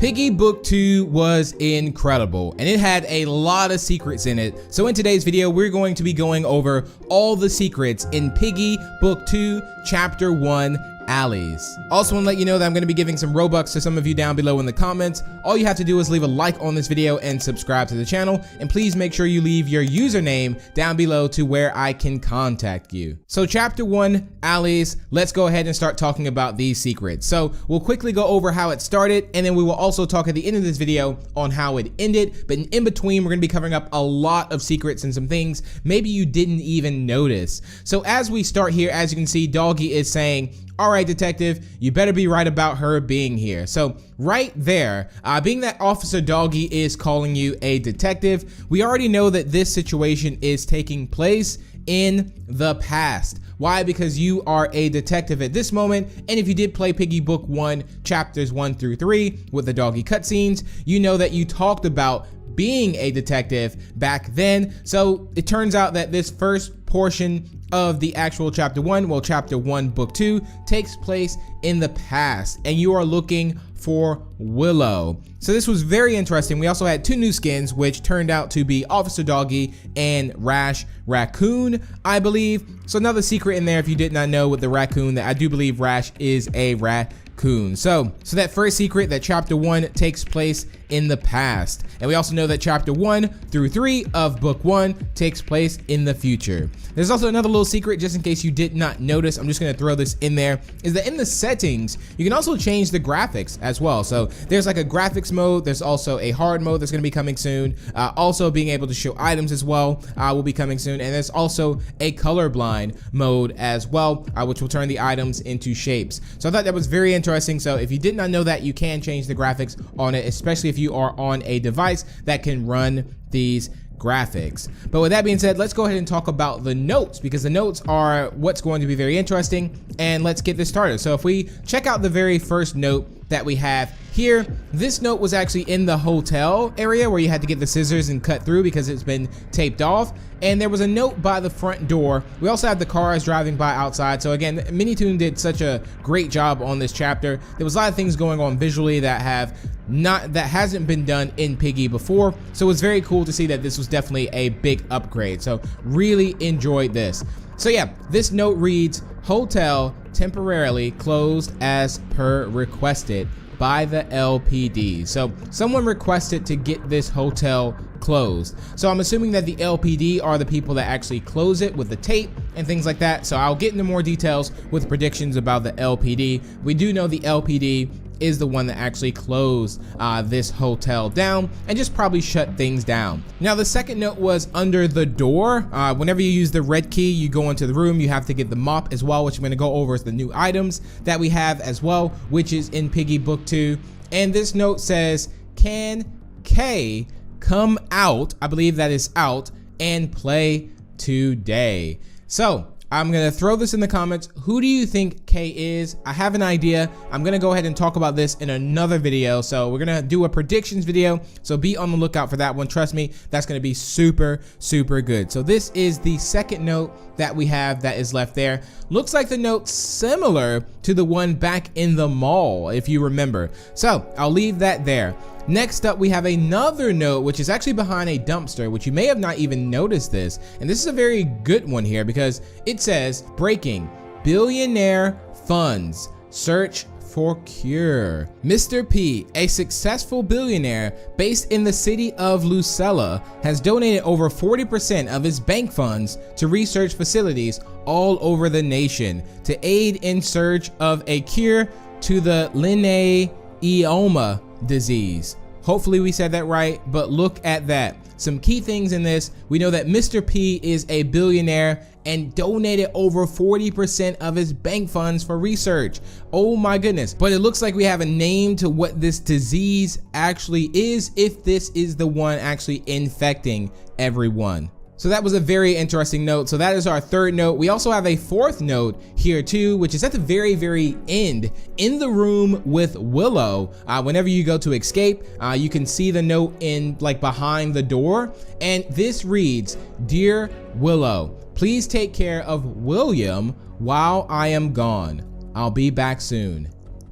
Piggy Book 2 was incredible, and it had a lot of secrets in it. So in today's video, we're going to be going over all the secrets in Piggy Book 2, Chapter 1, Alleys. Also want to let you know that I'm going to be giving some Robux to some of you down below in the comments. All you have to do is leave a like on this video and subscribe to the channel, and please make sure you leave your username down below to where I can contact you. So Chapter 1, Alleys, let's go ahead and start talking about these secrets. So we'll quickly go over how it started, and then we will also talk at the end of this video on how it ended, but in between we're going to be covering up a lot of secrets and some things maybe you didn't even notice. So as we start here, as you can see, Doggy is saying, "All right, detective, you better be right about her being here." So right there, being that Officer Doggy is calling you a detective, we already know that this situation is taking place in the past. Why? Because you are a detective at this moment, and if you did play Piggy Book 1, chapters 1 through 3 with the Doggy cutscenes, you know that you talked about being a detective back then. So it turns out that this first portion of the actual chapter 1, well, chapter 1 book 2 takes place in the past, and you are looking for Willow. So this was very interesting. We also had two new skins, which turned out to be Officer Doggy and Rash Raccoon, I believe. So another secret in there, if you did not know, with the raccoon, that I do believe Rash is a raccoon. So that first secret, that chapter 1 takes place in the past, and we also know that chapter 1 through 3 of book 1 takes place in the future. There's also another little secret, just in case you did not notice, I'm just going to throw this in there, is that in the settings you can also change the graphics as well. So there's like a graphics mode, there's also a hard mode that's going to be coming soon, also being able to show items as well will be coming soon, and there's also a colorblind mode as well, which will turn the items into shapes. So I thought that was very interesting. So if you did not know that, you can change the graphics on it, especially if you are on a device that can run these graphics. But with that being said, let's go ahead and talk about the notes, because the notes are what's going to be very interesting, and let's get this started. So if we check out the very first note that we have here, this note was actually in the hotel area where you had to get the scissors and cut through because it's been taped off, and there was a note by the front door. We also have the cars driving by outside. So again, Minitoon did such a great job on this chapter. There was a lot of things going on visually that hasn't been done in Piggy before, so it's very cool to see that this was definitely a big upgrade. So really enjoyed this. So yeah, this note reads, "Hotel temporarily closed as per requested by the LPD." So someone requested to get this hotel closed. So I'm assuming that the LPD are the people that actually close it with the tape and things like that. So I'll get into more details with predictions about the LPD. We do know the LPD is the one that actually closed this hotel down and just probably shut things down. Now the second note was under the door. Whenever you use the red key, you go into the room, you have to get the mop as well, which I'm going to go over as the new items that we have as well, which is in Piggy Book 2. And this note says, "Can K come out?" I believe that is out, "and play today." So I'm gonna throw this in the comments. Who do you think K is? I have an idea. I'm gonna go ahead and talk about this in another video. So we're gonna do a predictions video, so be on the lookout for that one. Trust me, that's gonna be super, super good. So this is the second note that we have that is left there. Looks like the note's similar to the one back in the mall, if you remember. So I'll leave that there. Next up, we have another note, which is actually behind a dumpster, which you may have not even noticed this. And this is a very good one here, because it says, "Breaking billionaire funds, search for cure." Mr. P, a successful billionaire based in the city of Lucella, has donated over 40% of his bank funds to research facilities all over the nation to aid in search of a cure to the linnaeoma disease. Hopefully we said that right, but look at that. Some key things in this. We know that Mr. P is a billionaire and donated over 40% of his bank funds for research. Oh my goodness. But it looks like we have a name to what this disease actually is, if this is the one actually infecting everyone. So that was a very interesting note. So that is our third note. We also have a fourth note here too, which is at the very, very end in the room with Willow. Whenever you go to escape, you can see the note in like behind the door. And this reads, "Dear Willow, please take care of William while I am gone. I'll be back soon."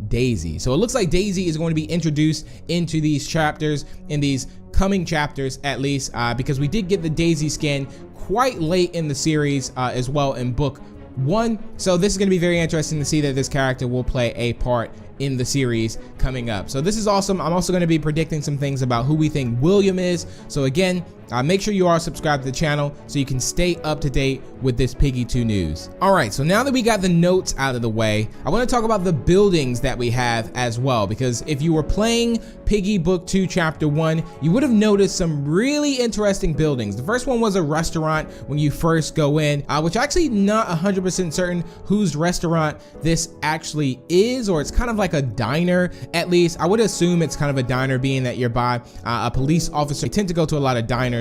Daisy. So it looks like Daisy is going to be introduced into these chapters, in these coming chapters at least, because we did get the Daisy skin quite late in the series as well in book 1. So this is going to be very interesting to see that this character will play a part in the series coming up. So this is awesome. I'm also going to be predicting some things about who we think William is. So again, make sure you are subscribed to the channel so you can stay up to date with this Piggy 2 news. All right, so now that we got the notes out of the way, I want to talk about the buildings that we have as well, because if you were playing Piggy Book 2 Chapter 1, you would have noticed some really interesting buildings. The first one was a restaurant when you first go in, which actually not 100% certain whose restaurant this actually is, or it's kind of like a diner at least. I would assume it's kind of a diner, being that you're by a police officer. We tend to go to a lot of diners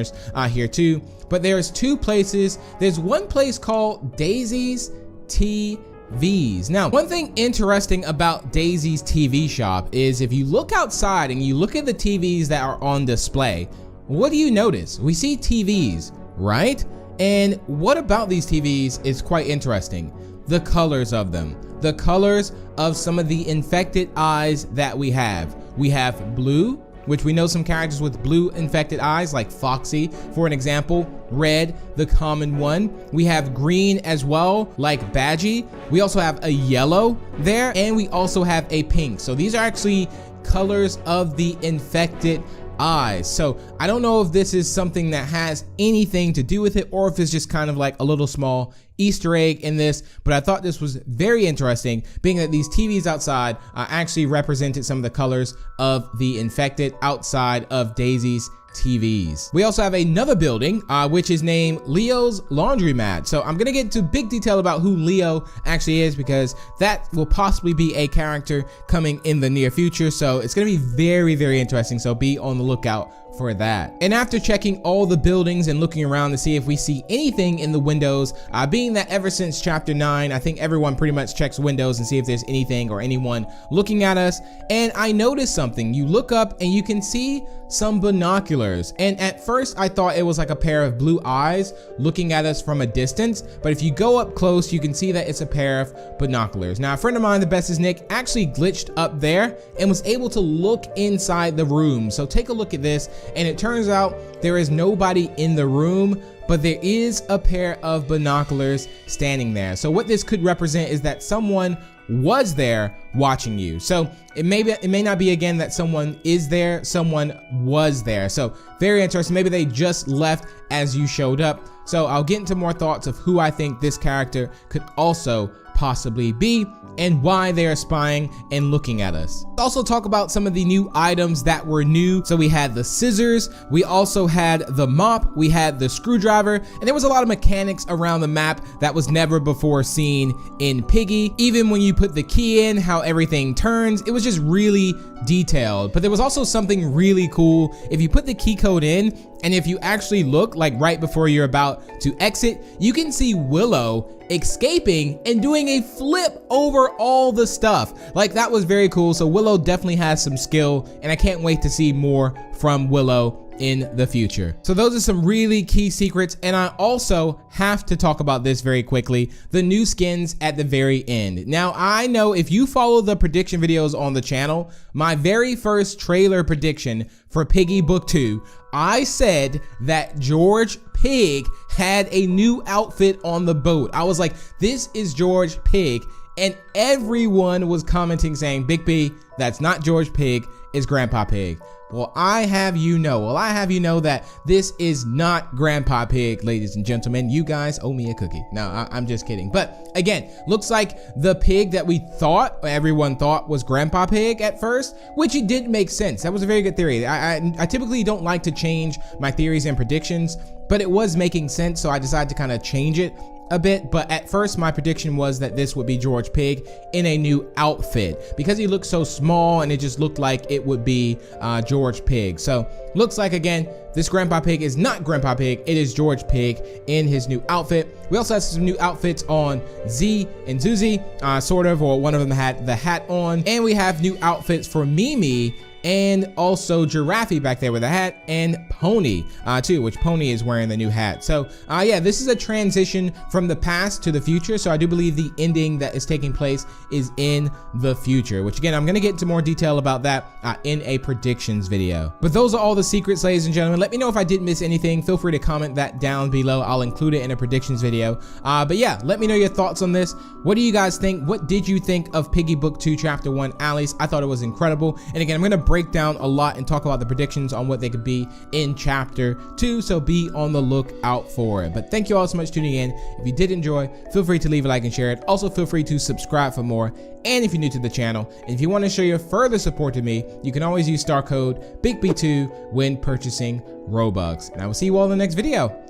here too, but there's 2 places. There's one place called Daisy's TVs. Now, one thing interesting about Daisy's TV shop is if you look outside and you look at the TVs that are on display, what do you notice? We see TVs, right? And what about these TVs is quite interesting. The colors of them. The colors of some of the infected eyes that we have. We have blue, which we know some characters with blue infected eyes, like Foxy, for an example. Red, the common one. We have green as well, like Badgie. We also have a yellow there, and we also have a pink. So these are actually colors of the infected eyes. So I don't know if this is something that has anything to do with it, or if it's just kind of like a little small Easter egg in this, but I thought this was very interesting, being that these TVs outside actually represented some of the colors of the infected outside of Daisy's TVs. We also have another building, which is named Leo's Laundromat. So I'm gonna get into big detail about who Leo actually is, because that will possibly be a character coming in the near future. So it's gonna be very, very interesting. So be on the lookout for that. And after checking all the buildings and looking around to see if we see anything in the windows, being that ever since chapter 9, I think everyone pretty much checks windows and see if there's anything or anyone looking at us. And I noticed something. You look up and you can see some binoculars. And at first I thought it was like a pair of blue eyes looking at us from a distance. But if you go up close, you can see that it's a pair of binoculars. Now, a friend of mine, the best is Nick, actually glitched up there and was able to look inside the room. So take a look at this. And it turns out there is nobody in the room, but there is a pair of binoculars standing there. So what this could represent is that someone was there watching you. So it may not be again that someone is there, someone was there. So very interesting. Maybe they just left as you showed up. So I'll get into more thoughts of who I think this character could also possibly be and why they are spying and looking at us. Also talk about some of the new items that were new. So we had the scissors, we also had the mop, we had the screwdriver, and there was a lot of mechanics around the map that was never before seen in Piggy. Even when you put the key in, how everything turns, it was just really detailed. But there was also something really cool. If you put the key code in, and if you actually look, like right before you're about to exit, you can see Willow escaping and doing a flip over all the stuff. Like, that was very cool. So Willow definitely has some skill, and I can't wait to see more from Willow in the future. So those are some really key secrets, and I also have to talk about this very quickly, the new skins at the very end. Now, I know if you follow the prediction videos on the channel, my very first trailer prediction for Piggy Book 2, I said that George Pig had a new outfit on the boat. I was like, this is George Pig, and everyone was commenting saying, Big B, that's not George Pig, it's Grandpa Pig. Well, I have you know that this is not Grandpa Pig, ladies and gentlemen. You guys owe me a cookie. No, I'm just kidding. But again, looks like the pig that we thought, everyone thought was Grandpa Pig at first, which it did make sense. That was a very good theory. I typically don't like to change my theories and predictions, but it was making sense, so I decided to kind of change it a bit. But at first my prediction was that this would be George Pig in a new outfit because he looked so small and it just looked like it would be George Pig. So looks like, again, this Grandpa Pig is not Grandpa Pig, it is George Pig in his new outfit. We also have some new outfits on Z and Zuzi, sort of, or one of them had the hat on, and we have new outfits for Mimi and also Giraffe back there with a hat, and Pony too, which Pony is wearing the new hat. So yeah, this is a transition from the past to the future. So I do believe the ending that is taking place is in the future, which again, I'm gonna get into more detail about that in a predictions video. But those are all the secrets, ladies and gentlemen. Let me know if I did miss anything. Feel free to comment that down below. I'll include it in a predictions video. But yeah, let me know your thoughts on this. What do you guys think? What did you think of Piggy Book 2 Chapter 1 Alleys? I thought it was incredible. And again, I'm gonna break down a lot and talk about the predictions on what they could be in Chapter 2, so be on the lookout for it. But thank you all so much for tuning in. If you did enjoy, feel free to leave a like and share it. Also, feel free to subscribe for more. And if you're new to the channel, and if you want to show your further support to me, you can always use star code BIGB2 when purchasing Robux. And I will see you all in the next video.